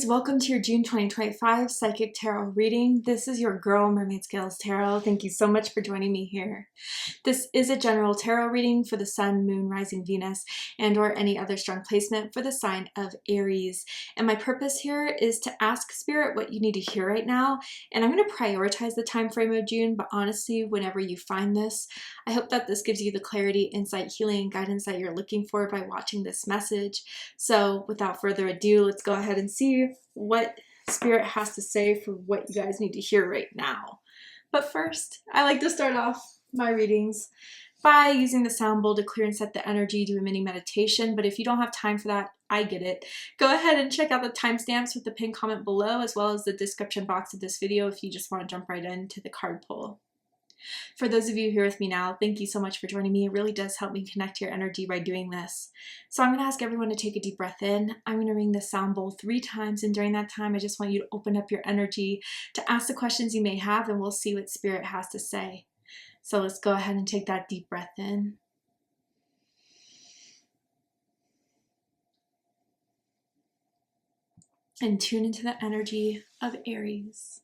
Aries, welcome to your June 2025 Psychic Tarot reading. This is your girl, Mermaid Scales Tarot. Thank you so much for joining me here. This is a general tarot reading for the Sun, Moon, Rising, Venus, and or any other strong placement for the sign of Aries. And my purpose here is to ask Spirit what you need to hear right now. And I'm going to prioritize the time frame of June, but honestly, whenever you find this, I hope that this gives you the clarity, insight, healing, and guidance that you're looking for by watching this message. So without further ado, let's go ahead and see what Spirit has to say for what you guys need to hear right now. But first, I like to start off my readings by using the sound bowl to clear and set the energy, do a mini meditation. But if you don't have time for that, I get it. Go ahead and check out the timestamps with the pinned comment below, as well as the description box of this video if you just want to jump right into the card pull. For those of you here with me now, thank you so much for joining me. It really does help me connect to your energy by doing this. So I'm going to ask everyone to take a deep breath in. I'm going to ring the sound bowl 3 times, and during that time, I just want you to open up your energy to ask the questions you may have, and we'll see what Spirit has to say. So let's go ahead and take that deep breath in. And tune into the energy of Aries.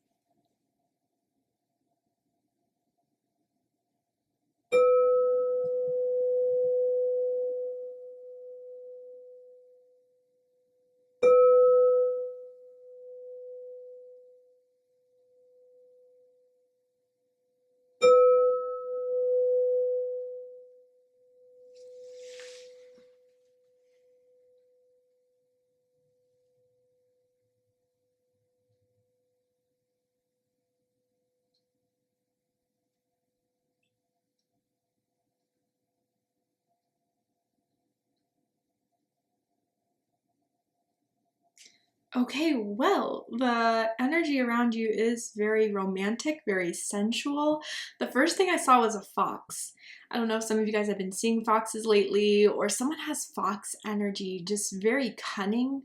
Okay, well, the energy around you is very romantic, very sensual. The first thing I saw was a fox. I don't know if some of you guys have been seeing foxes lately, or someone has fox energy, just very cunning,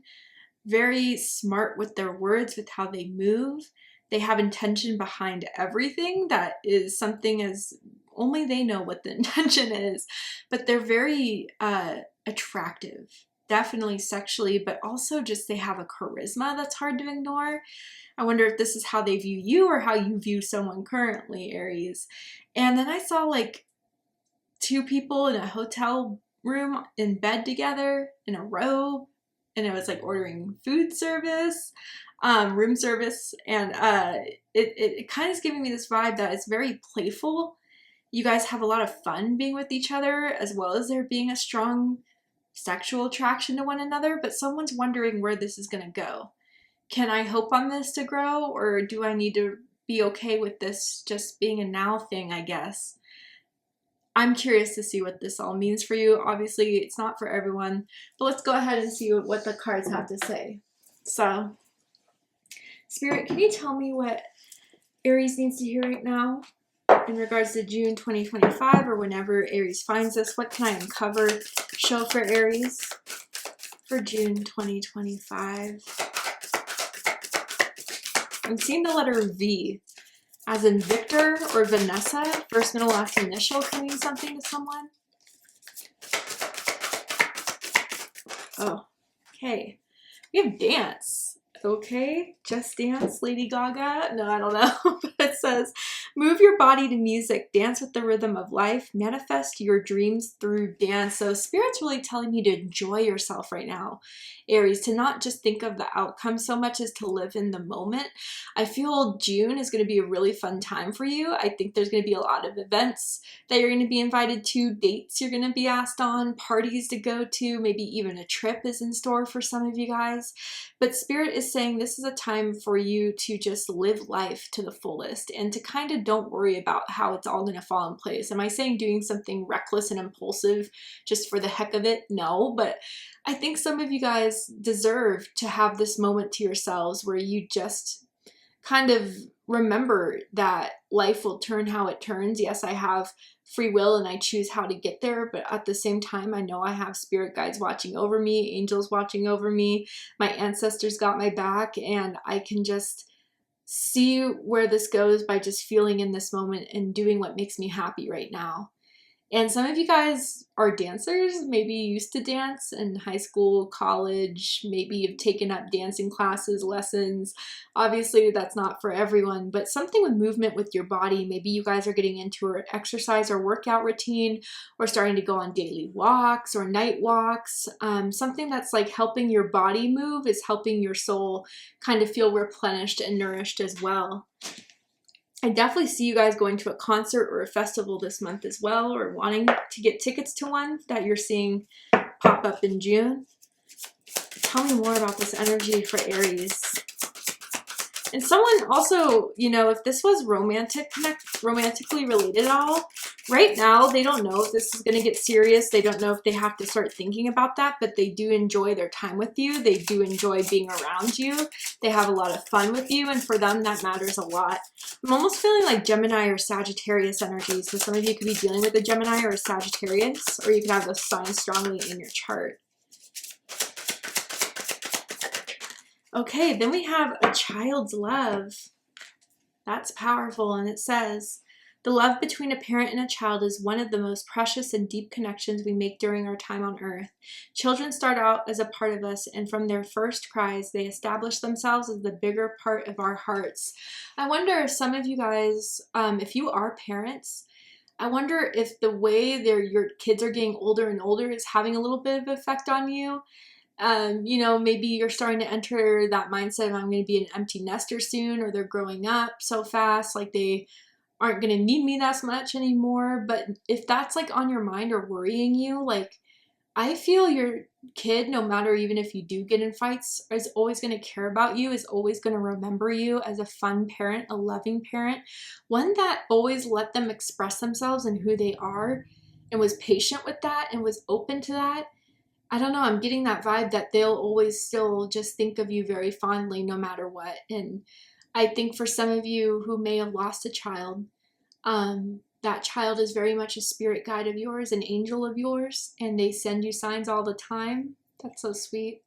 very smart with their words, with how they move. They have intention behind everything. That is something as only they know what the intention is, but they're very attractive. Definitely sexually, but also just they have a charisma that's hard to ignore. I wonder if this is how they view you or how you view someone currently, Aries. And then I saw like 2 people in a hotel room in bed together in a robe, and it was like ordering food service, room service, and it kind of is giving me this vibe that it's very playful. You guys have a lot of fun being with each other, as well as there being a strong sexual attraction to one another, but someone's wondering where this is going to go. Can I hope on this to grow, or do I need to be okay with this just being a now thing, I guess? I'm curious to see what this all means for you. Obviously, it's not for everyone, but let's go ahead and see what the cards have to say. So, Spirit, can you tell me what Aries needs to hear right now in regards to June 2025, or whenever Aries finds this? What can I uncover, show for Aries for June 2025? I'm seeing the letter V, as in Victor or Vanessa. First, middle, last initial can mean something to someone. Oh, okay. We have dance. Okay, Just Dance, Lady Gaga. No, I don't know. But it says, move your body to music, dance with the rhythm of life, manifest your dreams through dance. So Spirit's really telling you to enjoy yourself right now, Aries, to not just think of the outcome so much as to live in the moment. I feel June is going to be a really fun time for you. I think there's going to be a lot of events that you're going to be invited to, dates you're going to be asked on, parties to go to, maybe even a trip is in store for some of you guys. But Spirit is saying this is a time for you to just live life to the fullest and to kind of don't worry about how it's all going to fall in place. Am I saying doing something reckless and impulsive just for the heck of it? No, but I think some of you guys deserve to have this moment to yourselves where you just kind of remember that life will turn how it turns. Yes, I have free will and I choose how to get there, but at the same time, I know I have spirit guides watching over me, angels watching over me, my ancestors got my back, and I can just see where this goes by just feeling in this moment and doing what makes me happy right now. And some of you guys are dancers, maybe you used to dance in high school, college, maybe you've taken up dancing classes, lessons. Obviously that's not for everyone, but something with movement with your body. Maybe you guys are getting into an exercise or workout routine, or starting to go on daily walks or night walks. Something that's like helping your body move is helping your soul kind of feel replenished and nourished as well. I definitely see you guys going to a concert or a festival this month as well, or wanting to get tickets to one that you're seeing pop up in June. Tell me more about this energy for Aries. And someone also, you know, if this was romantically related at all, right now they don't know if this is going to get serious. They don't know if they have to start thinking about that, but they do enjoy their time with you. They do enjoy being around you. They have a lot of fun with you, and for them that matters a lot. I'm almost feeling like Gemini or Sagittarius energy. So some of you could be dealing with a Gemini or a Sagittarius, or you could have those signs strongly in your chart. Okay, then we have a child's love. That's powerful, and it says, the love between a parent and a child is one of the most precious and deep connections we make during our time on earth. Children start out as a part of us, and from their first cries, they establish themselves as the bigger part of our hearts. I wonder if some of you guys, if you are parents, I wonder if the way your kids are getting older and older is having a little bit of effect on you. You know, maybe you're starting to enter that mindset of I'm going to be an empty nester soon, or they're growing up so fast, like they aren't going to need me that much anymore. But if that's like on your mind or worrying you, like I feel your kid, no matter even if you do get in fights, is always going to care about you, is always going to remember you as a fun parent, a loving parent, one that always let them express themselves and who they are, and was patient with that and was open to that. I don't know, I'm getting that vibe that they'll always still just think of you very fondly no matter what. And I think for some of you who may have lost a child, that child is very much a spirit guide of yours, an angel of yours, and they send you signs all the time. That's so sweet.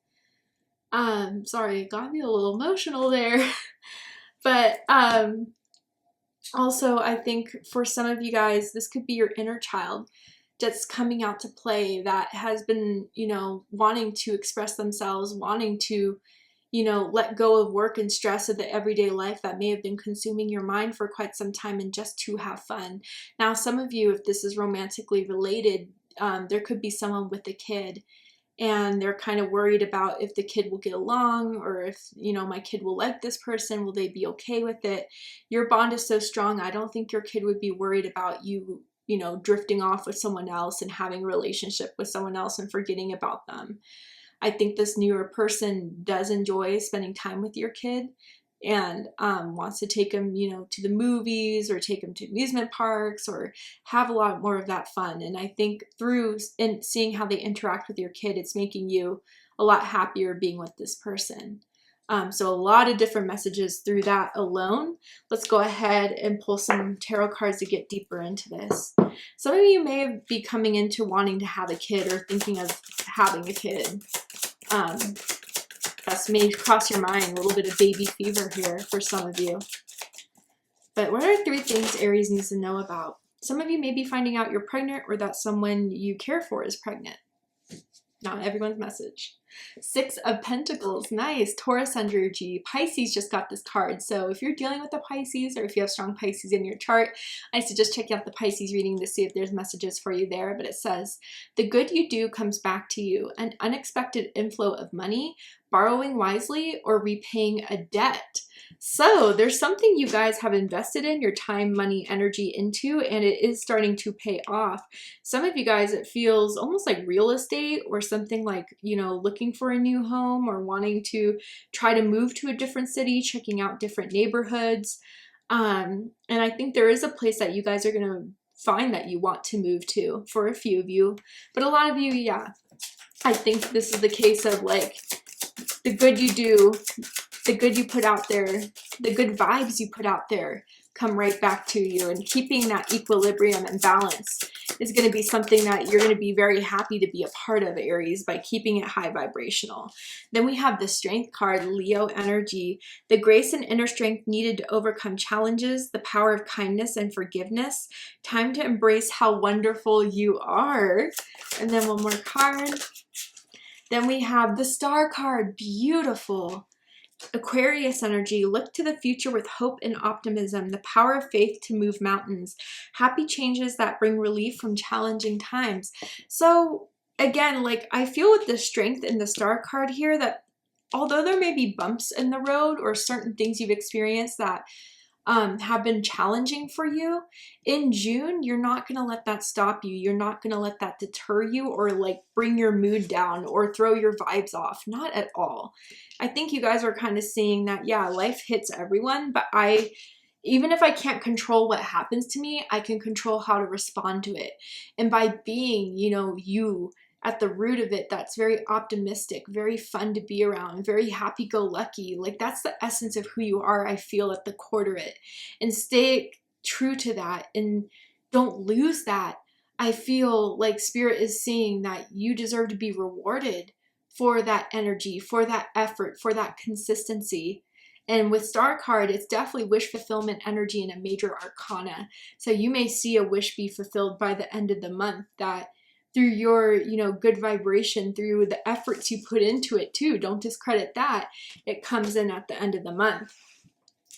Sorry, it got me a little emotional there. But also I think for some of you guys, this could be your inner child that's coming out to play, that has been, you know, wanting to express themselves, wanting to, you know, let go of work and stress of the everyday life that may have been consuming your mind for quite some time, and just to have fun. Now, some of you, if this is romantically related, there could be someone with a kid, and they're kind of worried about if the kid will get along, or if, you know, my kid will like this person, will they be okay with it? Your bond is so strong, I don't think your kid would be worried about you, you know, drifting off with someone else and having a relationship with someone else and forgetting about them. I think this newer person does enjoy spending time with your kid, and wants to take them, you know, to the movies, or take them to amusement parks, or have a lot more of that fun. And I think through seeing how they interact with your kid, it's making you a lot happier being with this person. So a lot of different messages through that alone. Let's go ahead and pull some tarot cards to get deeper into this. Some of you may be coming into wanting to have a kid, or thinking of having a kid. That's may cross your mind, a little bit of baby fever here for some of you. But what are 3 things Aries needs to know about? Some of you may be finding out you're pregnant, or that someone you care for is pregnant. Not everyone's message. 6 of Pentacles, nice. Taurus energy. Pisces just got this card. So if you're dealing with a Pisces, or if you have strong Pisces in your chart, I suggest checking out the Pisces reading to see if there's messages for you there. But it says, the good you do comes back to you. An unexpected inflow of money, borrowing wisely, or repaying a debt. So there's something you guys have invested in your time, money, energy into, and it is starting to pay off. Some of you guys, it feels almost like real estate, or something like, you know, looking for a new home, or wanting to try to move to a different city, checking out different neighborhoods. And I think there is a place that you guys are going to find that you want to move to, for a few of you. But a lot of you, yeah, I think this is the case of like the good you do, the good you put out there, the good vibes you put out there come right back to you. And keeping that equilibrium and balance is going to be something that you're going to be very happy to be a part of, Aries, by keeping it high vibrational. Then we have the Strength card, Leo energy, the grace and inner strength needed to overcome challenges, the power of kindness and forgiveness, time to embrace how wonderful you are. And then one more card. Then we have the Star card, beautiful. Aquarius energy, look to the future with hope and optimism, the power of faith to move mountains, happy changes that bring relief from challenging times. So again, like I feel with the Strength in the Star card here that although there may be bumps in the road or certain things you've experienced that have been challenging for you, in June, you're not going to let that stop you. You're not going to let that deter you or like bring your mood down or throw your vibes off. Not at all. I think you guys are kind of seeing that, yeah, life hits everyone, but even if I can't control what happens to me, I can control how to respond to it. And by being, you at the root of it, that's very optimistic, very fun to be around, very happy-go-lucky. Like that's the essence of who you are, I feel, at the core of it. And stay true to that and don't lose that. I feel like Spirit is seeing that you deserve to be rewarded for that energy, for that effort, for that consistency. And with Star card, it's definitely wish fulfillment energy in a major arcana. So you may see a wish be fulfilled by the end of the month, that through your, good vibration, through the efforts you put into it too. Don't discredit that. It comes in at the end of the month.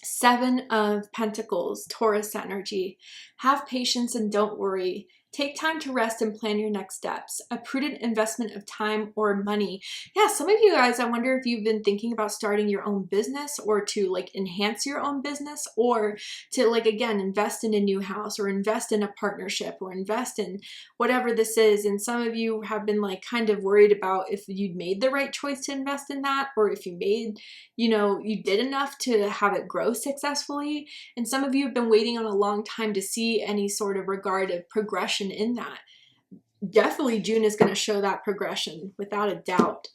7 of Pentacles, Taurus energy. Have patience and don't worry. Take time to rest and plan your next steps. A prudent investment of time or money. Yeah, some of you guys, I wonder if you've been thinking about starting your own business or to like enhance your own business or to like, again, invest in a new house or invest in a partnership or invest in whatever this is. And some of you have been like kind of worried about if you'd made the right choice to invest in that or if you made, you did enough to have it grow successfully. And some of you have been waiting on a long time to see any sort of regard of progression in that. Definitely June is going to show that progression without a doubt.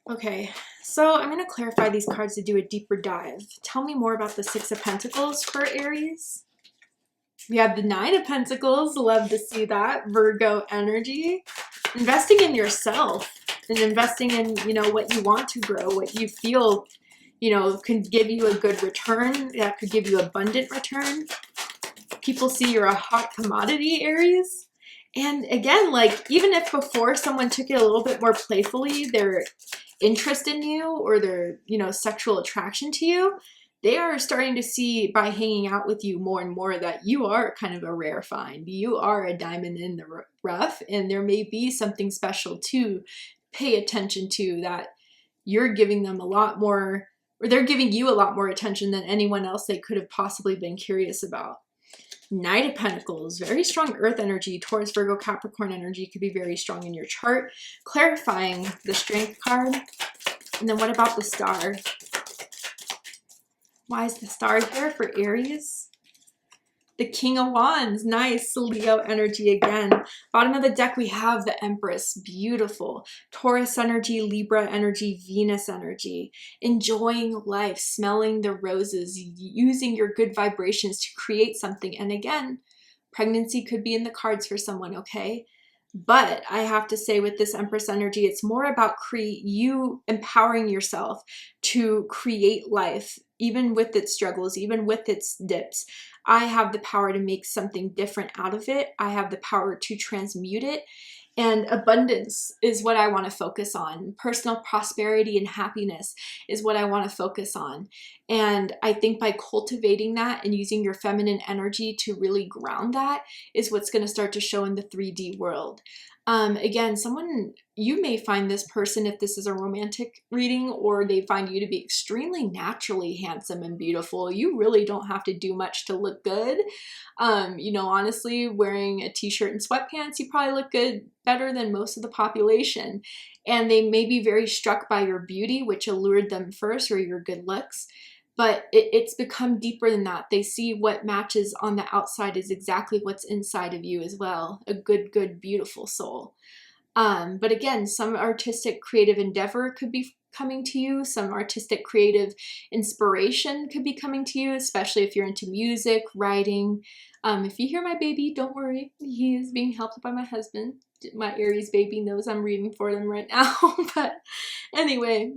Okay, so I'm going to clarify these cards to do a deeper dive. Tell me more about the 6 of Pentacles for Aries. We have the 9 of Pentacles. Love to see that. Virgo energy. Investing in yourself and investing in, what you want to grow, what you feel, can give you a good return. That could give you abundant return. People see you're a hot commodity, Aries. And again, like even if before someone took it a little bit more playfully, their interest in you or their, sexual attraction to you, they are starting to see by hanging out with you more and more that you are kind of a rare find. You are a diamond in the rough, and there may be something special to pay attention to, that you're giving them a lot more, or they're giving you a lot more attention than anyone else they could have possibly been curious about. Knight of Pentacles, very strong earth energy. Taurus, Virgo, Capricorn energy could be very strong in your chart. Clarifying the Strength card. And then what about the Star? Why is the Star here for Aries? The King of Wands, nice. Leo energy again. Bottom of the deck, we have the Empress, beautiful. Taurus energy, Libra energy, Venus energy. Enjoying life, smelling the roses, using your good vibrations to create something. And again, pregnancy could be in the cards for someone, okay? But I have to say with this Empress energy, it's more about you empowering yourself to create life, even with its struggles, even with its dips. I have the power to make something different out of it. I have the power to transmute it. And abundance is what I want to focus on. Personal prosperity and happiness is what I want to focus on. And I think by cultivating that and using your feminine energy to really ground that is what's going to start to show in the 3D world. Again, you may find this person, if this is a romantic reading, or they find you to be extremely naturally handsome and beautiful. You really don't have to do much to look good. Honestly, wearing a t-shirt and sweatpants, you probably look good, better than most of the population. And they may be very struck by your beauty, which allured them first, or your good looks. But it's become deeper than that. They see what matches on the outside is exactly what's inside of you as well. A good, beautiful soul. But again, some artistic creative endeavor could be coming to you. Some artistic creative inspiration could be coming to you, especially if you're into music, writing. If you hear my baby, don't worry. He is being helped by my husband. My Aries baby knows I'm reading for them right now. But anyway,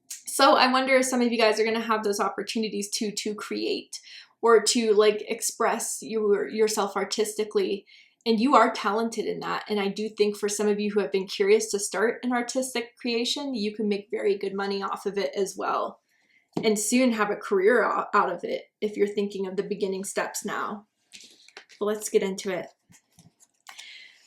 so I wonder if some of you guys are going to have those opportunities to create or to like express yourself artistically. And you are talented in that. And I do think for some of you who have been curious to start an artistic creation, you can make very good money off of it as well. And soon have a career out of it if you're thinking of the beginning steps now. But let's get into it.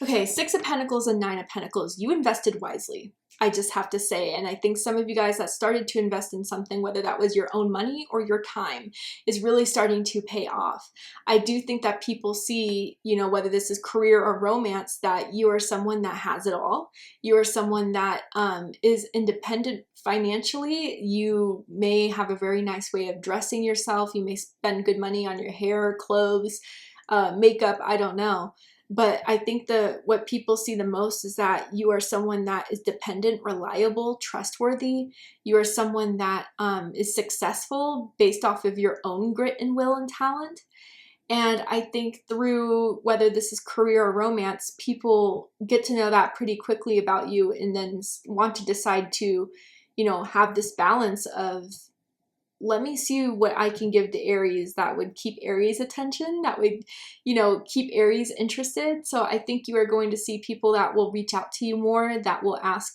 Okay, 6 of Pentacles and 9 of Pentacles. You invested wisely, I just have to say. And I think some of you guys that started to invest in something, whether that was your own money or your time, is really starting to pay off. I do think that people see, you know, whether this is career or romance, that you are someone that has it all. You are someone that is independent financially. You may have a very nice way of dressing yourself. You may spend good money on your hair, clothes, makeup, I don't know. But I think what people see the most is that you are someone that is dependent, reliable, trustworthy. You are someone that is successful based off of your own grit and will and talent. And I think through whether this is career or romance, people get to know that pretty quickly about you and then want to decide to, you know, have this balance of, let me see what I can give to Aries that would keep Aries' attention, that would, you know, keep Aries interested. So I think you are going to see people that will reach out to you more, that will ask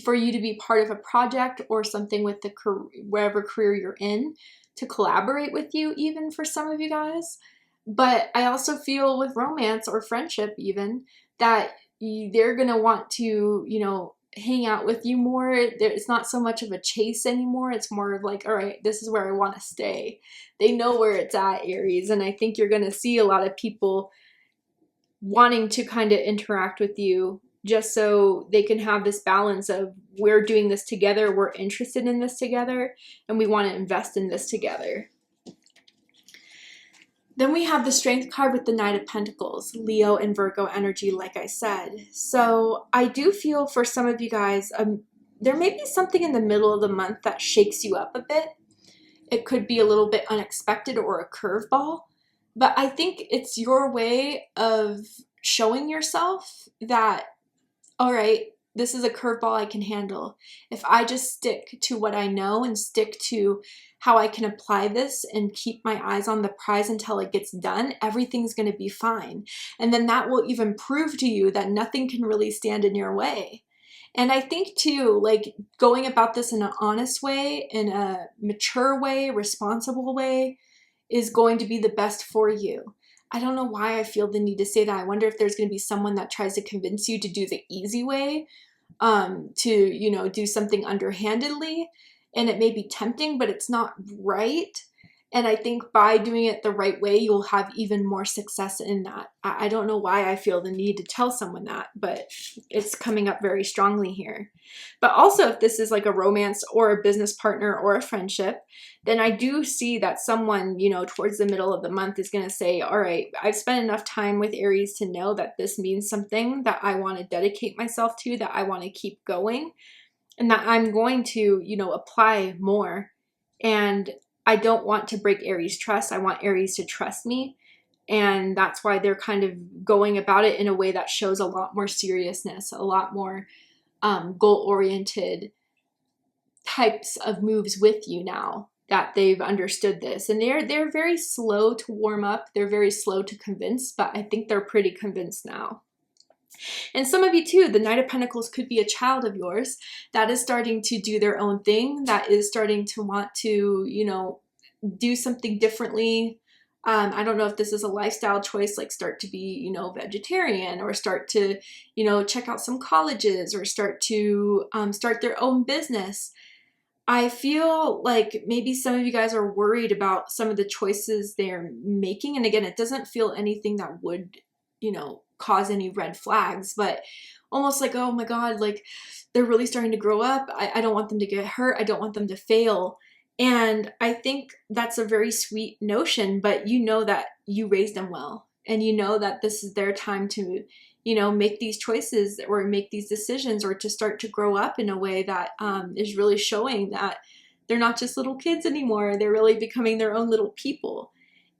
for you to be part of a project or something with the wherever career you're in, to collaborate with you, even for some of you guys. But I also feel with romance or friendship even, that they're going to want to, you know, hang out with you more. It's not so much of a chase anymore. It's more of like, all right, this is where I want to stay. They know where it's at, Aries. And I think you're going to see a lot of people wanting to kind of interact with you just so they can have this balance of, we're doing this together, we're interested in this together, and we want to invest in this together. Then we have the Strength card with the Knight of Pentacles, Leo and Virgo energy, like I said. So I do feel for some of you guys, there may be something in the middle of the month that shakes you up a bit. It could be a little bit unexpected or a curveball, but I think it's your way of showing yourself that, all right, this is a curveball I can handle. If I just stick to what I know and stick to how I can apply this and keep my eyes on the prize until it gets done, everything's going to be fine. And then that will even prove to you that nothing can really stand in your way. And I think too, like going about this in an honest way, in a mature way, responsible way, is going to be the best for you. I don't know why I feel the need to say that. I wonder if there's going to be someone that tries to convince you to do the easy way, to, you know, do something underhandedly. And it may be tempting, but it's not right. And I think by doing it the right way, you'll have even more success in that. I don't know why I feel the need to tell someone that, but it's coming up very strongly here. But also, if this is like a romance or a business partner or a friendship, then I do see that someone, you know, towards the middle of the month is going to say, all right, I've spent enough time with Aries to know that this means something that I want to dedicate myself to, that I want to keep going, and that I'm going to, you know, apply more. And I don't want to break Aries' trust. I want Aries to trust me. And that's why they're kind of going about it in a way that shows a lot more seriousness, a lot more goal-oriented types of moves with you now that they've understood this. And they're very slow to warm up. They're very slow to convince, but I think they're pretty convinced now. And some of you too, the Knight of Pentacles could be a child of yours that is starting to do their own thing, that is starting to want to, you know, do something differently. I don't know if this is a lifestyle choice, like start to be, you know, vegetarian, or start to, you know, check out some colleges, or start to start their own business. I feel like maybe some of you guys are worried about some of the choices they're making. And again, it doesn't feel anything that would, you know, cause any red flags, but almost like, oh my God, like they're really starting to grow up. I don't want them to get hurt. I don't want them to fail. And I think that's a very sweet notion, but you know that you raised them well, and you know that this is their time to, you know, make these choices or make these decisions, or to start to grow up in a way that is really showing that they're not just little kids anymore. They're really becoming their own little people.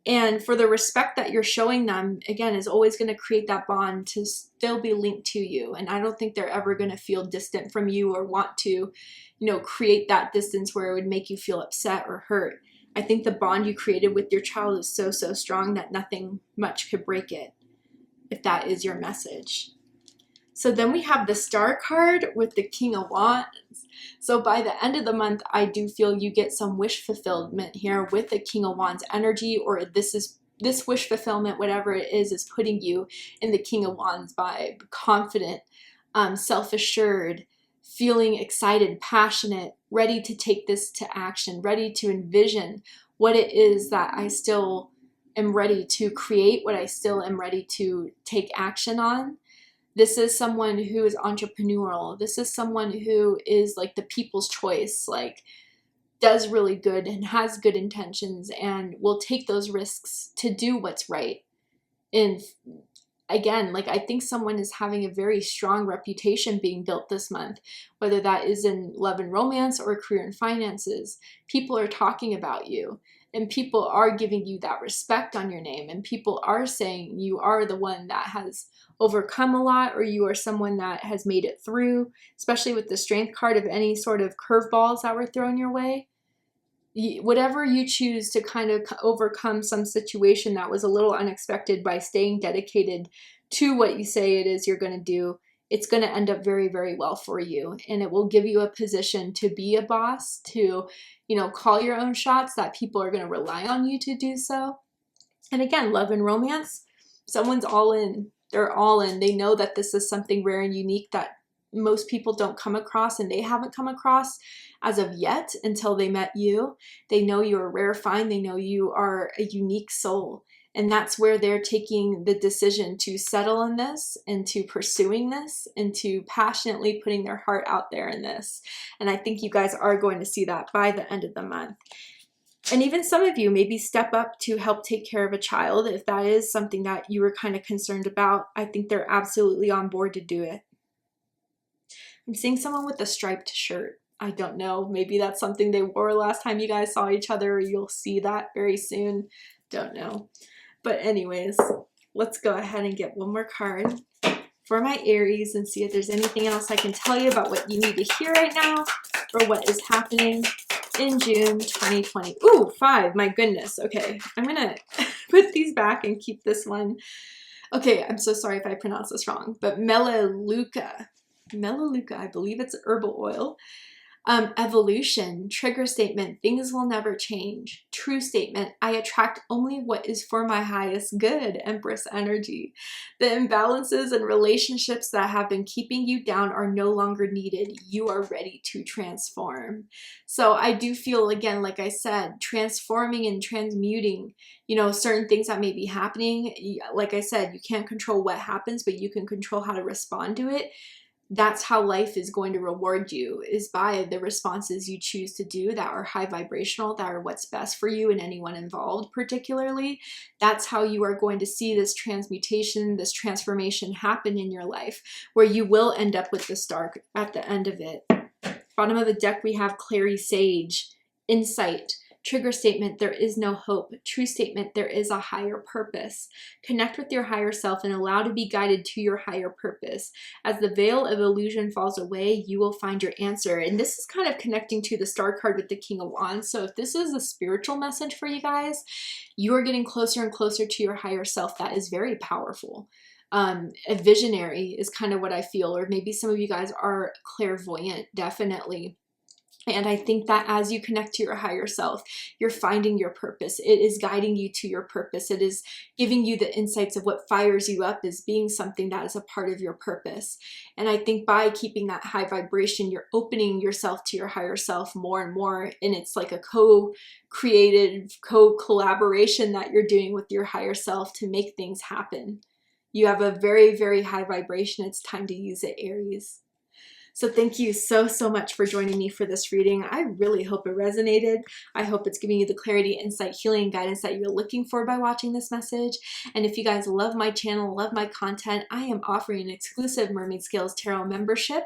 And for the respect that you're showing them, again, is always going to create that bond to still be linked to you. And I don't think they're ever going to feel distant from you or want to, you know, create that distance where it would make you feel upset or hurt. I think the bond you created with your child is so, so strong that nothing much could break it, if that is your message. So then we have the Star card with the King of Wands. So by the end of the month, I do feel you get some wish fulfillment here with the King of Wands energy, or this wish fulfillment, whatever it is putting you in the King of Wands vibe, confident, self-assured, feeling excited, passionate, ready to take this to action, ready to envision what it is that I still am ready to create, what I still am ready to take action on. This is someone who is entrepreneurial. This is someone who is like the people's choice, like does really good and has good intentions and will take those risks to do what's right. And again, like I think someone is having a very strong reputation being built this month, whether that is in love and romance or career and finances. People are talking about you. And people are giving you that respect on your name. And people are saying you are the one that has overcome a lot, or you are someone that has made it through, especially with the Strength card of any sort of curveballs that were thrown your way. Whatever you choose to kind of overcome some situation that was a little unexpected by staying dedicated to what you say it is you're going to do, it's going to end up very, very well for you. And it will give you a position to be a boss, to, you know, call your own shots, that people are going to rely on you to do so. And again, love and romance, someone's all in. They're all in. They know that this is something rare and unique that most people don't come across, and they haven't come across as of yet until they met you. They know you're a rare find. They know you are a unique soul. And that's where they're taking the decision to settle in this, and to pursuing this, and to passionately putting their heart out there in this. And I think you guys are going to see that by the end of the month. And even some of you maybe step up to help take care of a child. If that is something that you were kind of concerned about, I think they're absolutely on board to do it. I'm seeing someone with a striped shirt. I don't know. Maybe that's something they wore last time you guys saw each other, or you'll see that very soon. Don't know. But anyways, let's go ahead and get one more card for my Aries and see if there's anything else I can tell you about what you need to hear right now, or what is happening in June 2020. Ooh, 5. My goodness. Okay, I'm gonna put these back and keep this one. Okay, I'm so sorry if I pronounce this wrong, but Melaleuca, I believe it's herbal oil. Evolution, trigger statement, things will never change. True statement, I attract only what is for my highest good, Empress energy. The imbalances and relationships that have been keeping you down are no longer needed. You are ready to transform. So I do feel, again, like I said, transforming and transmuting, you know, certain things that may be happening. Like I said, you can't control what happens, but you can control how to respond to it. That's how life is going to reward you, is by the responses you choose to do that are high vibrational, that are what's best for you and anyone involved particularly. That's how you are going to see this transmutation, this transformation happen in your life, where you will end up with the star at the end of it. Bottom of the deck, we have Clary Sage, insight. Trigger statement, there is no hope. True statement, there is a higher purpose. Connect with your higher self and allow to be guided to your higher purpose. As the veil of illusion falls away, you will find your answer. And this is kind of connecting to the star card with the King of Wands. So if this is a spiritual message for you guys, you are getting closer and closer to your higher self. That is very powerful. A visionary is kind of what I feel, or maybe some of you guys are clairvoyant, definitely. And I think that as you connect to your higher self, you're finding your purpose. It is guiding you to your purpose. It is giving you the insights of what fires you up as being something that is a part of your purpose. And I think by keeping that high vibration, you're opening yourself to your higher self more and more. And it's like a co-created, co-collaboration that you're doing with your higher self to make things happen. You have a very, very high vibration. It's time to use it, Aries. So thank you so much for joining me for this reading. I really hope it resonated. I hope it's giving you the clarity, insight, healing, and guidance that you're looking for by watching this message. And if you guys love my channel, love my content, I am offering an exclusive Mermaid Scales Tarot membership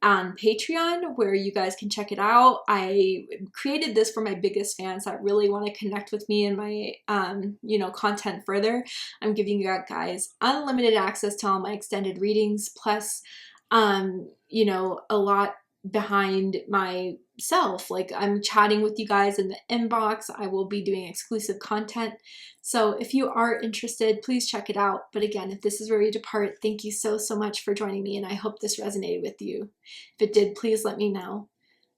on Patreon where you guys can check it out. I created this for my biggest fans that really want to connect with me and my content further. I'm giving you guys unlimited access to all my extended readings, plus a lot behind myself. Like, I'm chatting with you guys in the inbox. I will be doing exclusive content. So if you are interested, please check it out. But again, if this is where you depart, thank you so much for joining me, and I hope this resonated with you. If it did, please let me know.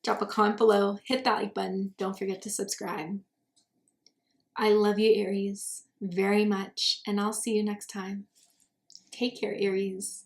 Drop a comment below, hit that like button, don't forget to subscribe. I love you, Aries, very much, and I'll see you next time. Take care, Aries.